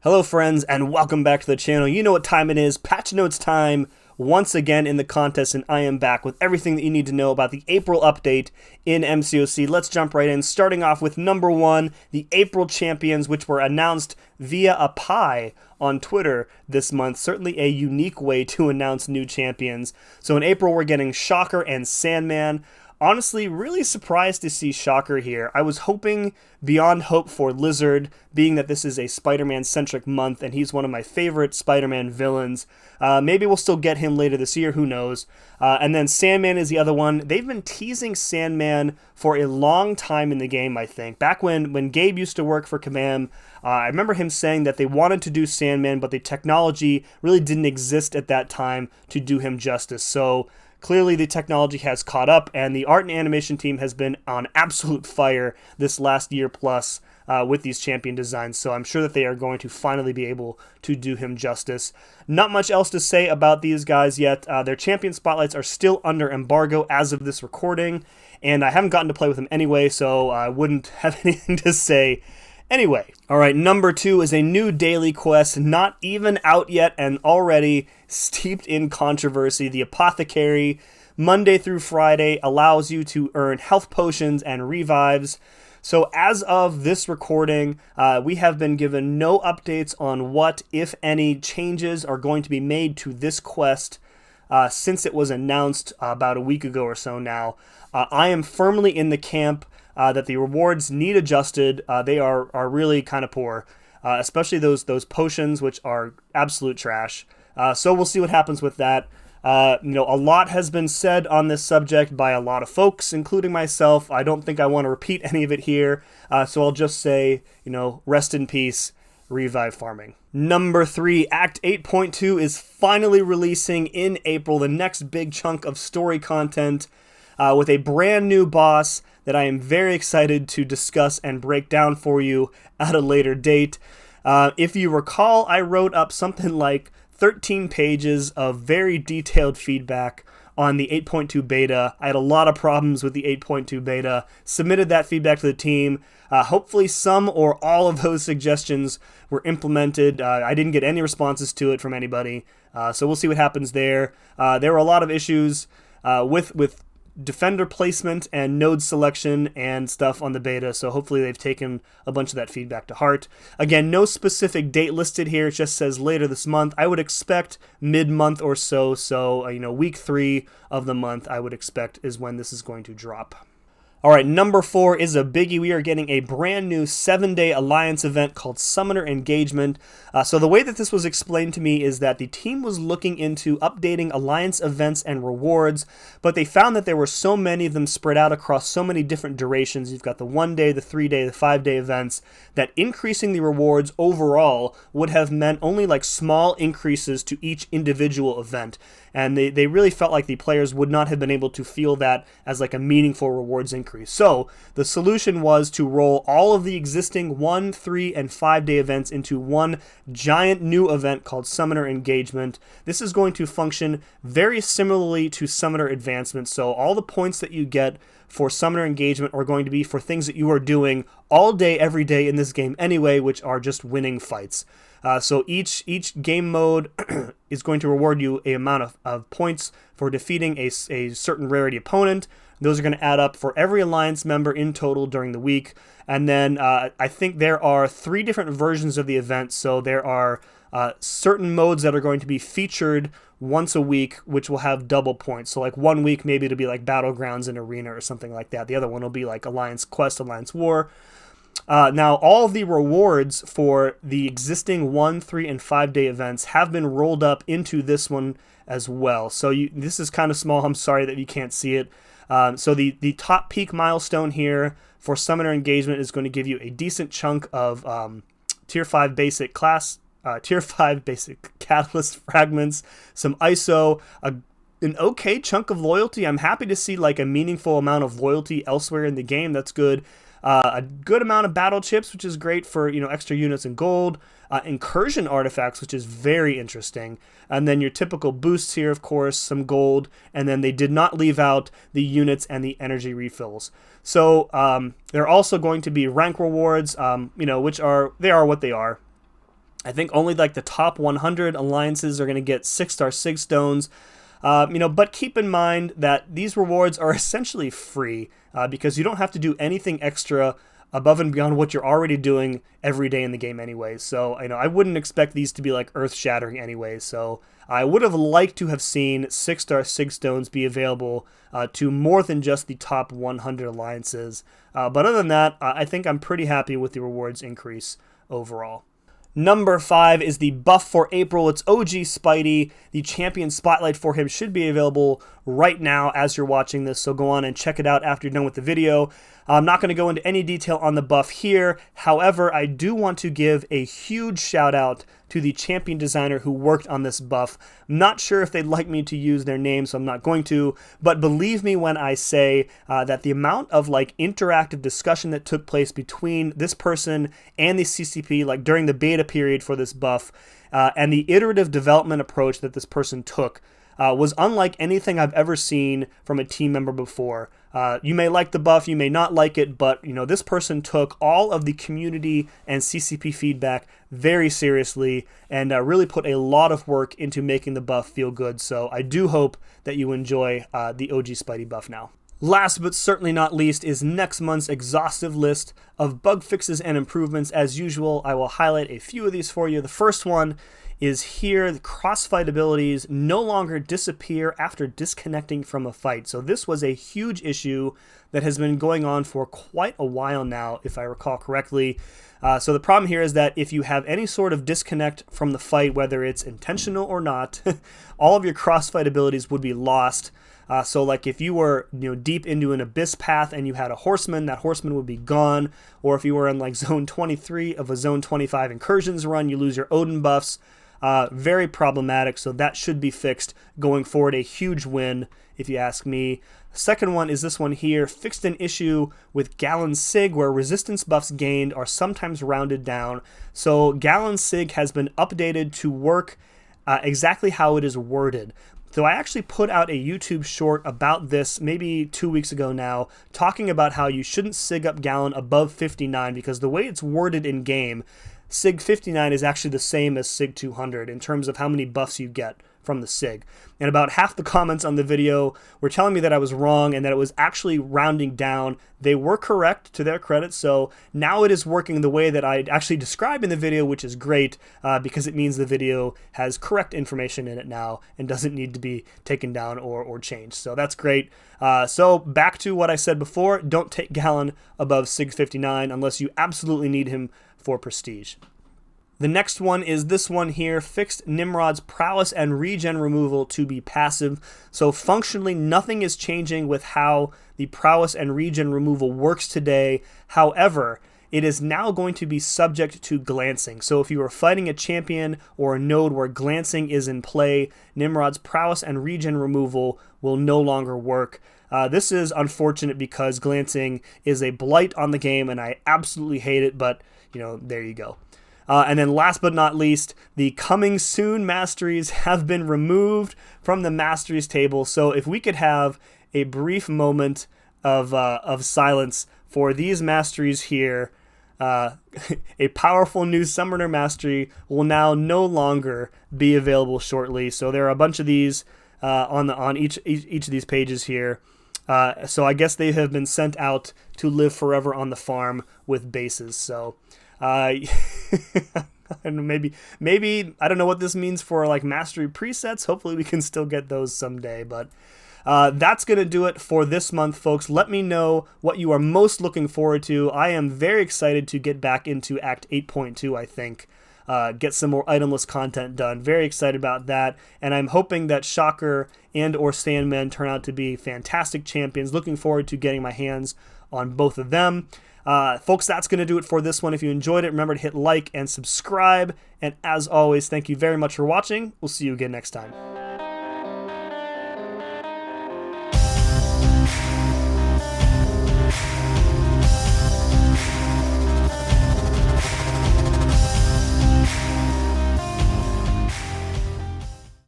Hello friends and welcome back to the channel. You know what time it is, patch notes time once again in the contest, and I am back with everything that you need to know about the April update in mcoc. Let's jump right in, starting off with number one, the April champions, which were announced via a pie on Twitter this month. Certainly a unique way to announce new champions. So in April we're getting Shocker and Sandman. Honestly, really surprised to see Shocker here. I was hoping beyond hope for Lizard, being that this is a Spider-Man-centric month, and he's one of my favorite Spider-Man villains. Maybe we'll still get him later this year, who knows. And then Sandman is the other one. They've been teasing Sandman for a long time in the game, I think. Back when Gabe used to work for Kabam, I remember him saying that they wanted to do Sandman, but the technology really didn't exist at that time to do him justice. So clearly the technology has caught up, and the art and animation team has been on absolute fire this last year plus with these champion designs, so I'm sure that they are going to finally be able to do him justice. Not much else to say about these guys yet. Their champion spotlights are still under embargo as of this recording, and I haven't gotten to play with them anyway, so I wouldn't have anything to say anyway. Alright, number two is a new daily quest, not even out yet and already steeped in controversy. The Apothecary, Monday through Friday, allows you to earn health potions and revives. So as of this recording, we have been given no updates on what, if any, changes are going to be made to this quest since it was announced about a week ago or so now. I am firmly in the camp that the rewards need adjusted. They are really kind of poor, especially those potions, which are absolute trash. So we'll see what happens with that. A lot has been said on this subject by a lot of folks, including myself. I don't think I want to repeat any of it here, so I'll just say, rest in peace, revive farming. Number three, Act 8.2 is finally releasing in April, the next big chunk of story content, with a brand new boss that I am very excited to discuss and break down for you at a later date. If you recall, I wrote up something like 13 pages of very detailed feedback on the 8.2 beta. I had a lot of problems with the 8.2 beta, submitted that feedback to the team. Hopefully some or all of those suggestions were implemented. I didn't get any responses to it from anybody, so we'll see what happens there. There were a lot of issues with defender placement and node selection and stuff on the beta, so hopefully they've taken a bunch of that feedback to heart. Again, no specific date listed here, it just says later this month. I would expect mid-month or so, week 3 of the month I would expect is when this is going to drop. Alright, number 4 is a biggie. We are getting a brand new 7-day Alliance event called Summoner Engagement. So the way that this was explained to me is that the team was looking into updating Alliance events and rewards, but they found that there were so many of them spread out across so many different durations. You've got the 1-day, the 3-day, the 5-day events, that increasing the rewards overall would have meant only like small increases to each individual event. And they really felt like the players would not have been able to feel that as like a meaningful rewards increase. So the solution was to roll all of the existing 1, 3, and 5-day events into one giant new event called Summoner Engagement. This is going to function very similarly to Summoner Advancement. So all the points that you get for Summoner Engagement are going to be for things that you are doing all day, every day in this game anyway, which are just winning fights. So each game mode is going to reward you an amount of points for defeating a certain rarity opponent. Those are going to add up for every Alliance member in total during the week. And then I think there are 3 different versions of the event. So there are certain modes that are going to be featured once a week, which will have double points. So like one week maybe it'll be like Battlegrounds and Arena or something like that. The other one will be like Alliance Quest, Alliance War. Now, all of the rewards for the existing 1, 3, and 5-day events have been rolled up into this one as well. So this is kind of small. I'm sorry that you can't see it. So the top peak milestone here for Summoner Engagement is going to give you a decent chunk of Tier 5 basic class, Tier 5 basic Catalyst fragments, some ISO, an okay chunk of loyalty. I'm happy to see like a meaningful amount of loyalty elsewhere in the game. That's good. A good amount of battle chips, which is great for extra units and gold. Incursion artifacts, which is very interesting. And then your typical boosts here, of course, some gold. And then they did not leave out the units and the energy refills. So there are also going to be rank rewards, which are what they are. I think only like the top 100 alliances are going to get 6-star Sig stones. But keep in mind that these rewards are essentially free because you don't have to do anything extra above and beyond what you're already doing every day in the game anyway. So, I wouldn't expect these to be like earth-shattering anyway. So I would have liked to have seen 6-star Sig stones be available to more than just the top 100 alliances. But other than that, I think I'm pretty happy with the rewards increase overall. Number 5 is the buff for April. It's OG Spidey. The champion spotlight for him should be available right now as you're watching this, so go on and check it out after you're done with the video. I'm not going to go into any detail on the buff here. However, I do want to give a huge shout out to the champion designer who worked on this buff. I'm not sure if they'd like me to use their name, so I'm not going to, but believe me when I say that the amount of interactive discussion that took place between this person and the CCP during the beta period for this buff and the iterative development approach that this person took was unlike anything I've ever seen from a team member before. You may like the buff, you may not like it, but this person took all of the community and CCP feedback very seriously and really put a lot of work into making the buff feel good. So I do hope that you enjoy the OG Spidey buff now. Last but certainly not least is next month's exhaustive list of bug fixes and improvements. As usual, I will highlight a few of these for you. The first one is here. The crossfight abilities no longer disappear after disconnecting from a fight. So this was a huge issue that has been going on for quite a while now, if I recall correctly. So the problem here is that if you have any sort of disconnect from the fight, whether it's intentional or not, all of your crossfight abilities would be lost. So if you were deep into an abyss path and you had a horseman, that horseman would be gone. Or if you were in zone 23 of a zone 25 incursions run, you lose your Odin buffs. Very problematic, so that should be fixed going forward. A huge win, if you ask me. Second one is this one here. Fixed an issue with Galan Sig where resistance buffs gained are sometimes rounded down. So Galan Sig has been updated to work exactly how it is worded. So I actually put out a YouTube short about this maybe 2 weeks ago now, talking about how you shouldn't Sig up Galan above 59 because the way it's worded in game, Sig 59 is actually the same as Sig 200 in terms of how many buffs you get from the Sig. And about half the comments on the video were telling me that I was wrong and that it was actually rounding down. They were correct to their credit, so now it is working the way that I actually described in the video, which is great because it means the video has correct information in it now and doesn't need to be taken down or changed. So that's great. So back to what I said before, don't take Galan above Sig 59 unless you absolutely need him for prestige. The next one is this one here, fixed Nimrod's prowess and regen removal to be passive. So functionally, nothing is changing with how the prowess and regen removal works today. However, it is now going to be subject to glancing. So if you are fighting a champion or a node where glancing is in play, Nimrod's prowess and regen removal will no longer work. This is unfortunate because glancing is a blight on the game and I absolutely hate it, but there you go. And then last but not least, the coming soon Masteries have been removed from the Masteries table. So if we could have a brief moment of silence for these Masteries here, a powerful new Summoner Mastery will now no longer be available shortly. So there are a bunch of these on each of these pages here. So I guess they have been sent out to live forever on the farm with bases. So and maybe I don't know what this means for mastery presets. Hopefully we can still get those someday, but that's gonna do it for this month, folks. Let me know what you are most looking forward to. I am very excited to get back into Act 8.2, I think. Get some more itemless content done. Very excited about that, and I'm hoping that Shocker and or Sandman turn out to be fantastic champions. Looking forward to getting my hands on both of them. Folks, that's going to do it for this one. If you enjoyed it, remember to hit like and subscribe. And as always, thank you very much for watching. We'll see you again next time.